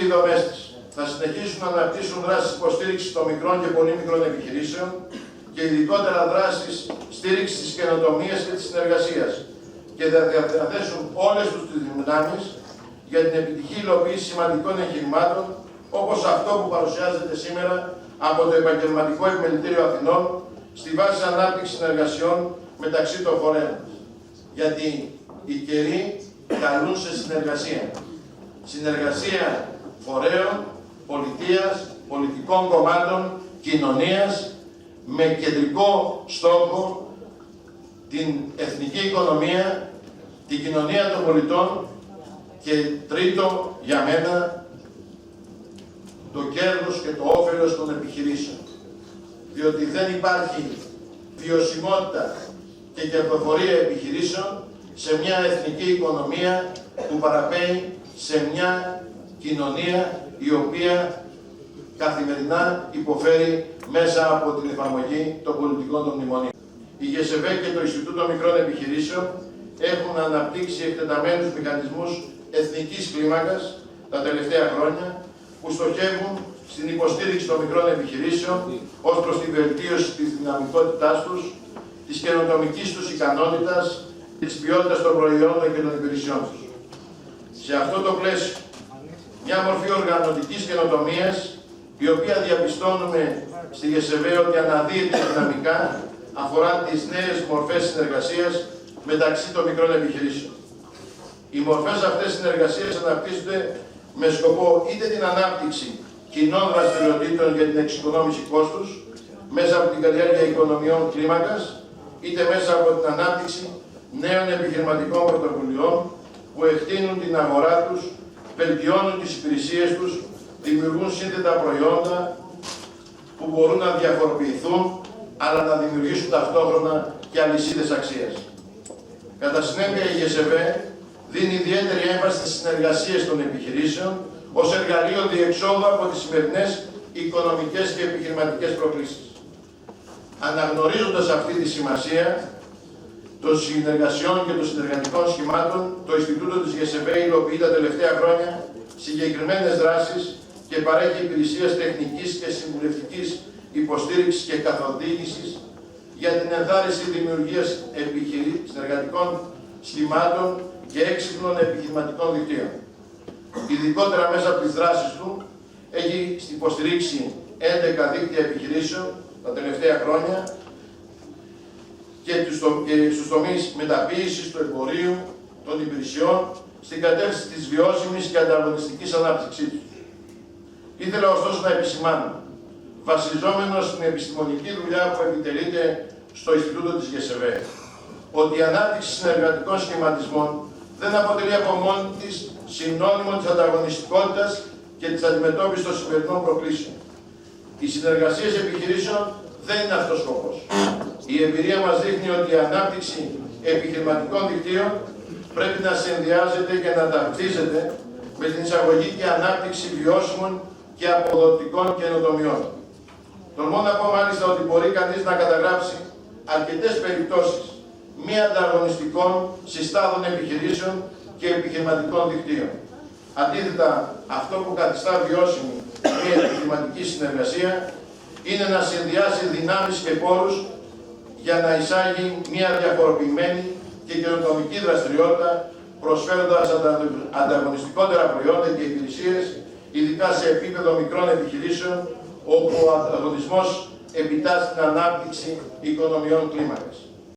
οι δομές της. Θα συνεχίσουν να αναπτύσσουν δράσεις υποστήριξης των μικρών και πολύ μικρών επιχειρήσεων και ειδικότερα δράσεις στήριξης της καινοτομίας και της συνεργασίας και θα διαθέσουν όλες τους τις δυνάμεις για την επιτυχή υλοποίηση σημαντικών εγχειρημάτων όπως αυτό που παρουσιάζεται σήμερα από το Επαγγελματικό Επιμελητήριο Αθηνών στη βάση ανάπτυξης συνεργασιών μεταξύ των φορέων. Γιατί οι καιροί καλούν σε συνεργασία. Συνεργασία φορέων, πολιτείας, πολιτικών κομμάτων, κοινωνίας, με κεντρικό στόχο την εθνική οικονομία, την κοινωνία των πολιτών και τρίτο για μένα το κέρδος και το όφελος των επιχειρήσεων. Διότι δεν υπάρχει βιωσιμότητα και κερδοφορία επιχειρήσεων σε μια εθνική οικονομία που παραπέει σε μια κοινωνία η οποία καθημερινά υποφέρει μέσα από την εφαρμογή των πολιτικών των μνημονίων. Η ΓΕΣΕΒΕ και το Ινστιτούτο Μικρών Επιχειρήσεων έχουν αναπτύξει εκτεταμένους μηχανισμούς εθνικής κλίμακας τα τελευταία χρόνια που στοχεύουν στην υποστήριξη των μικρών επιχειρήσεων ως προς τη βελτίωση της δυναμικότητάς τους, της καινοτομικής τους ικανότητας και της ποιότητας των προϊόντων και των υπηρεσιών τους. Σε αυτό το πλαίσιο, μια μορφή οργανωτικής καινοτομίας, η οποία διαπιστώνουμε στη ΓΕΣΕΒΕ ότι αναδύεται δυναμικά, αφορά τις νέες μορφές συνεργασίας μεταξύ των μικρών επιχειρήσεων. Οι μορφές αυτές συνεργασίας αναπτύσσονται με σκοπό είτε την ανάπτυξη κοινών δραστηριοτήτων για την εξοικονόμηση κόστους μέσα από την καλλιέργεια οικονομιών κλίμακας, είτε μέσα από την ανάπτυξη νέων επιχειρηματικών πρωτοβουλειών που εκτείνουν την αγορά τους, βελτιώνουν τις υπηρεσίες τους, δημιουργούν σύνθετα προϊόντα που μπορούν να διαφοροποιηθούν, αλλά να δημιουργήσουν ταυτόχρονα και αλυσίδες αξίας. Κατά συνέπεια, η ΓΕΣΕΒΕ δίνει ιδιαίτερη έμφαση στις συνεργασίες των επιχειρήσεων ως εργαλείο διεξόδου από τις σημερινές οικονομικές και επιχειρηματικές προκλήσεις. Αναγνωρίζοντας αυτή τη σημασία των συνεργασιών και των συνεργατικών σχημάτων, το Ινστιτούτο της ΓΕΣΕΒΕ υλοποιεί τα τελευταία χρόνια συγκεκριμένες δράσεις και παρέχει υπηρεσίες τεχνικής και συμβουλευτικής υποστήριξης και καθοδήγησης για την ενθάρρυνση δημιουργίας συνεργατικών σχημάτων και έξυπνων επιχειρηματικών δικτύων. Ειδικότερα μέσα από τις δράσεις του έχει υποστηρίξει 11 δίκτυα επιχειρήσεων τα τελευταία χρόνια και στους τομείς μεταποίησης, του εμπορίου, των υπηρεσιών, στην κατεύθυνση της βιώσιμης και ανταγωνιστικής ανάπτυξής του. Ήθελα ωστόσο να επισημάνω, βασιζόμενος στην επιστημονική δουλειά που επιτελείται στο Ινστιτούτο της ΓΕΣΕΒΕ, ότι η ανάπτυξη συνεργατικών σχηματισμών δεν αποτελεί από μόνη της συνώνυμο της ανταγωνιστικότητας και της αντιμετώπισης των σημερινών προκλήσεων. Οι συνεργασίες επιχειρήσεων δεν είναι αυτός ο σκοπός. Η εμπειρία μας δείχνει ότι η ανάπτυξη επιχειρηματικών δικτύων πρέπει να συνδυάζεται και να ταυτίζεται με την εισαγωγή και ανάπτυξη βιώσιμων και αποδοτικών καινοτομιών. Τολμώ να πω μάλιστα ότι μπορεί κανείς να καταγράψει αρκετές περιπτώσεις μη ανταγωνιστικών συστάδων επιχειρήσεων και επιχειρηματικών δικτύων. Αντίθετα, αυτό που καθιστά βιώσιμη μια επιχειρηματική συνεργασία είναι να συνδυάσει δυνάμεις και πόρους για να εισάγει μια διαφοροποιημένη και καινοτομική δραστηριότητα, προσφέροντας ανταγωνιστικότερα προϊόντα και υπηρεσίες, ειδικά σε επίπεδο μικρών επιχειρήσεων, όπου ο ανταγωνισμός επιτάσσει την ανάπτυξη οικονομιών κλίμακας.